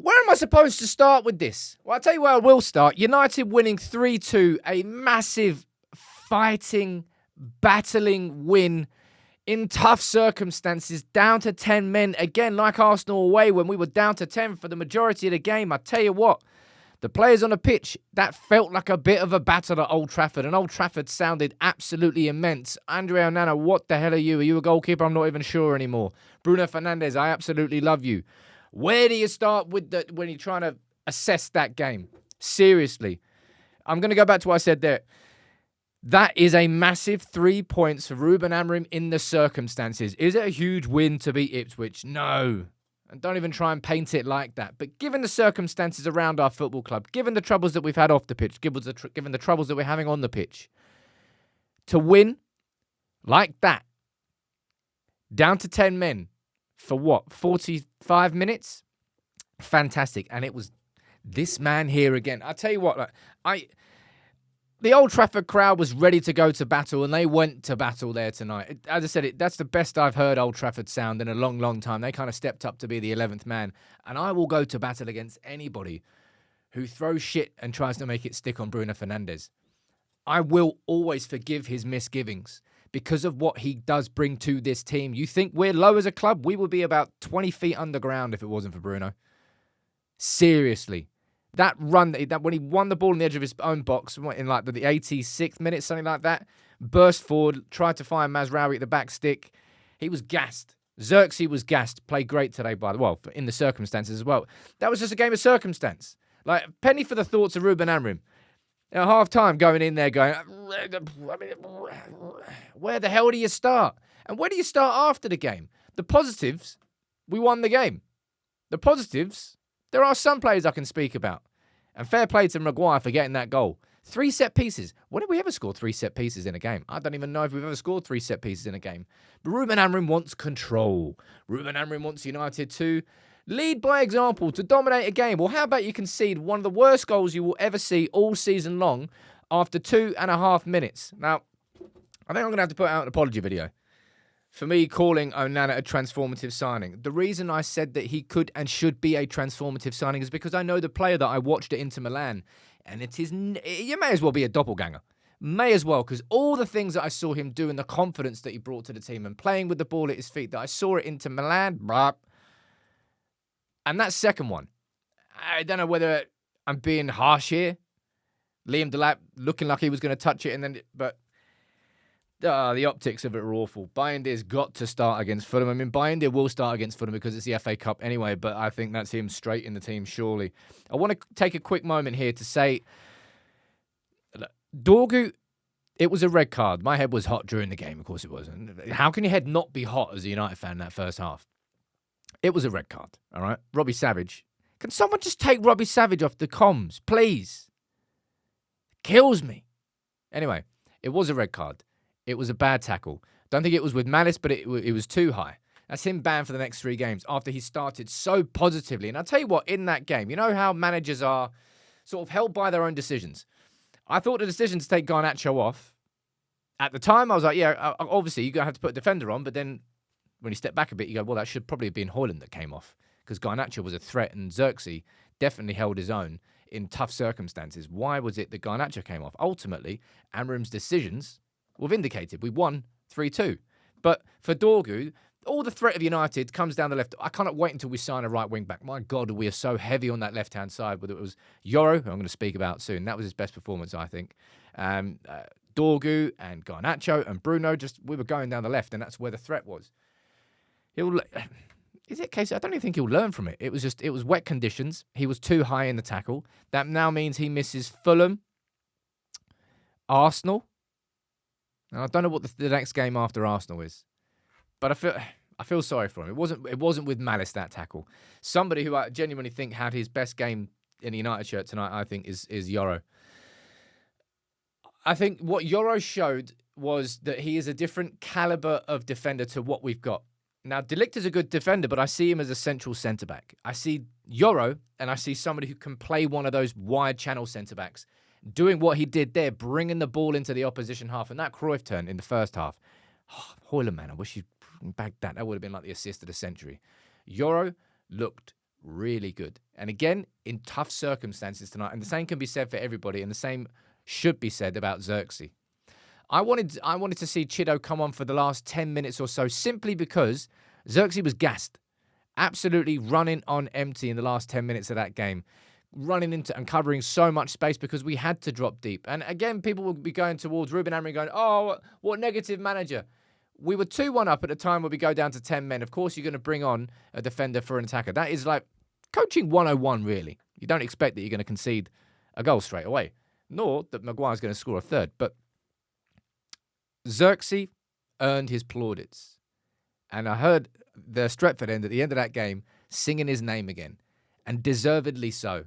Where am I supposed to start with this? Well, I'll tell you where I will start. United winning 3-2, a massive, fighting, battling win in tough circumstances, down to 10 men. Again, like Arsenal away when we were down to 10 for the majority of the game. I tell you what, the players on the pitch, that felt like a bit of a battle at Old Trafford, and Old Trafford sounded absolutely immense. Andre Onana, what the hell are you? Are you a goalkeeper? I'm not even sure anymore. Bruno Fernandes, I absolutely love you. Where do you start with when you're trying to assess that game? Seriously. I'm going to go back to what I said there. That is a massive 3 points for Ruben Amorim in the circumstances. Is it a huge win to beat Ipswich? No. And don't even try and paint it like that. But given the circumstances around our football club, given the troubles that we've had off the pitch, given the troubles that we're having on the pitch, to win like that, down to 10 men, for what, 45 minutes? Fantastic. And it was this man here again. I'll tell you what, the Old Trafford crowd was ready to go to battle, and they went to battle there tonight. As I said, that's the best I've heard Old Trafford sound in a long, long time. They kind of stepped up to be the 11th man. And I will go to battle against anybody who throws shit and tries to make it stick on Bruno Fernandes. I will always forgive his misgivings because of what he does bring to this team. You think we're low as a club? We would be about 20 feet underground if it wasn't for Bruno. Seriously. That run, that when he won the ball on the edge of his own box in like the 86th minute, something like that, burst forward, tried to find Mazraoui at the back stick. He was gassed. Zirkzee was gassed. Played great today, in the circumstances as well. That was just a game of circumstance. Like, penny for the thoughts of Ruben Amorim. At half-time, going in there going, where the hell do you start? And where do you start after the game? The positives, we won the game. The positives, there are some players I can speak about. And fair play to Maguire for getting that goal. 3 set pieces. When did we ever score 3 set pieces in a game? I don't even know if we've ever scored 3 set pieces in a game. But Ruben Amorim wants control. Ruben Amorim wants United to lead by example, to dominate a game. Well, how about you concede one of the worst goals you will ever see all season long after 2.5 minutes? Now, I think I'm going to have to put out an apology video for me calling Onana a transformative signing. The reason I said that he could and should be a transformative signing is because I know the player that I watched at Inter Milan, and you may as well be a doppelganger. May as well, because all the things that I saw him do and the confidence that he brought to the team and playing with the ball at his feet that I saw at Inter Milan, and that second one, I don't know whether I'm being harsh here. Liam Delap looking like he was going to touch it, but the optics of it are awful. Bayindir's got to start against Fulham. I mean, Bayindir will start against Fulham because it's the FA Cup anyway, but I think that's him straight in the team, surely. I want to take a quick moment here to say, Dorgu, it was a red card. My head was hot during the game, of course it was. And how can your head not be hot as a United fan in that first half? It was a red card, all right? Robbie Savage. Can someone just take Robbie Savage off the comms, please? Kills me. Anyway, it was a red card. It was a bad tackle. Don't think it was with malice, but it was too high. That's him banned for the next 3 games after he started so positively. And I'll tell you what, in that game, you know how managers are sort of held by their own decisions. I thought the decision to take Garnacho off, at the time, I was like, yeah, obviously, you're going to have to put a defender on, but then when you step back a bit, you go, well, that should probably have been Højlund that came off because Garnacho was a threat and Zirkzee definitely held his own in tough circumstances. Why was it that Garnacho came off? Ultimately, Amorim's decisions were vindicated. We won 3-2. But for Dorgu, all the threat of United comes down the left. I cannot wait until we sign a right wing back. My God, we are so heavy on that left-hand side. Whether it was Yoro, who I'm going to speak about soon. That was his best performance, I think. Dorgu and Garnacho and Bruno, we were going down the left, and that's where the threat was. Is it a case? I don't even think he'll learn from it. It was wet conditions. He was too high in the tackle. That now means he misses Fulham, Arsenal. And I don't know what the next game after Arsenal is, but I feel sorry for him. It wasn't with malice, that tackle. Somebody who I genuinely think had his best game in a United shirt tonight, I think, is Yoro. I think what Yoro showed was that he is a different caliber of defender to what we've got. Now, Ligt is a good defender, but I see him as a central centre-back. I see Yoro, and I see somebody who can play one of those wide channel centre-backs, doing what he did there, bringing the ball into the opposition half. And that Cruyff turn in the first half. Højlund, man, I wish he'd bagged that. That would have been like the assist of the century. Yoro looked really good. And again, in tough circumstances tonight. And the same can be said for everybody. And the same should be said about Zirkzee. I wanted to see Chido come on for the last 10 minutes or so simply because Zirkzee was gassed. Absolutely running on empty in the last 10 minutes of that game. Running into and covering so much space because we had to drop deep. And again, people will be going towards Ruben Amorim going, oh, what negative manager. We were 2-1 up at the time where we go down to 10 men. Of course, you're going to bring on a defender for an attacker. That is like coaching 101, really. You don't expect that you're going to concede a goal straight away, nor that Maguire's going to score a third. But Zirkzee earned his plaudits. And I heard the Stretford end at the end of that game singing his name again, and deservedly so.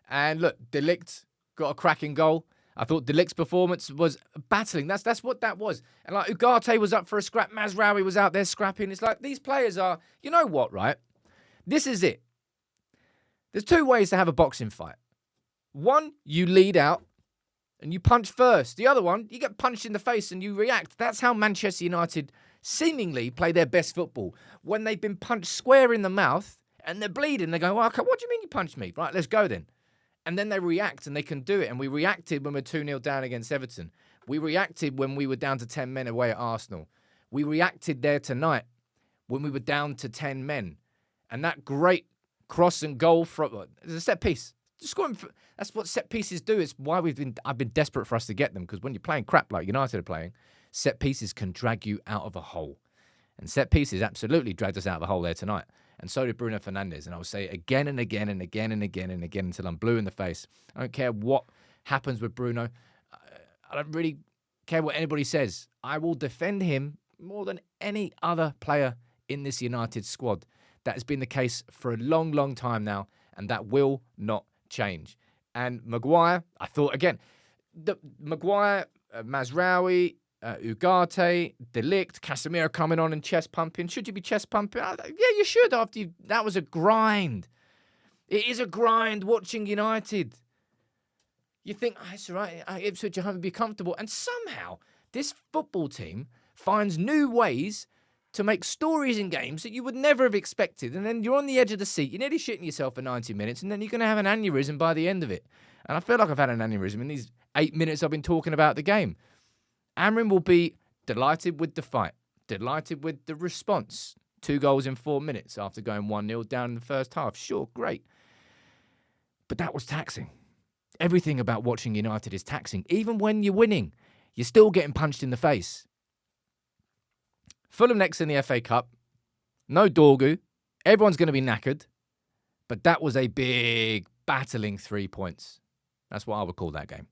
And look, Ligt got a cracking goal. I thought Ligt's performance was battling. That's what that was. And like Ugarte was up for a scrap. Mazraoui was out there scrapping. It's like these players are, you know what, right? This is it. There's two ways to have a boxing fight. One, you lead out and you punch first. The other one, you get punched in the face and you react. That's how Manchester United seemingly play their best football. When they've been punched square in the mouth and they're bleeding, they go, well, okay, what do you mean you punched me? Right, let's go then. And then they react and they can do it. And we reacted when we're 2-0 down against Everton. We reacted when we were down to 10 men away at Arsenal. We reacted there tonight when we were down to 10 men. And that great cross and goal from it's a set piece. Just scoring. That's what set pieces do. It's why I've been desperate for us to get them, because when you're playing crap like United are playing, set pieces can drag you out of a hole. And set pieces absolutely dragged us out of the hole there tonight. And so did Bruno Fernandes. And I will say it again and again and again and again and again until I'm blue in the face. I don't care what happens with Bruno. I don't really care what anybody says. I will defend him more than any other player in this United squad. That has been the case for a long, long time now. And that will not change. And Maguire, I thought, again, Maguire, Mazraoui, Ugarte, Ligt, Casemiro coming on and chest pumping. Should you be chest pumping? Yeah, you should. That was a grind. It is a grind watching United. You think, it's all right, Ipswich are having to be comfortable. And somehow, this football team finds new ways to make stories in games that you would never have expected. And then you're on the edge of the seat. You're nearly shitting yourself for 90 minutes. And then you're going to have an aneurysm by the end of it. And I feel like I've had an aneurysm in these 8 minutes I've been talking about the game. Amorim will be delighted with the fight, delighted with the response. 2 goals in 4 minutes after going 1-0 down in the first half. Sure, great. But that was taxing. Everything about watching United is taxing. Even when you're winning, you're still getting punched in the face. Fulham next in the FA Cup. No Dorgu. Everyone's going to be knackered. But that was a big, battling 3 points. That's what I would call that game.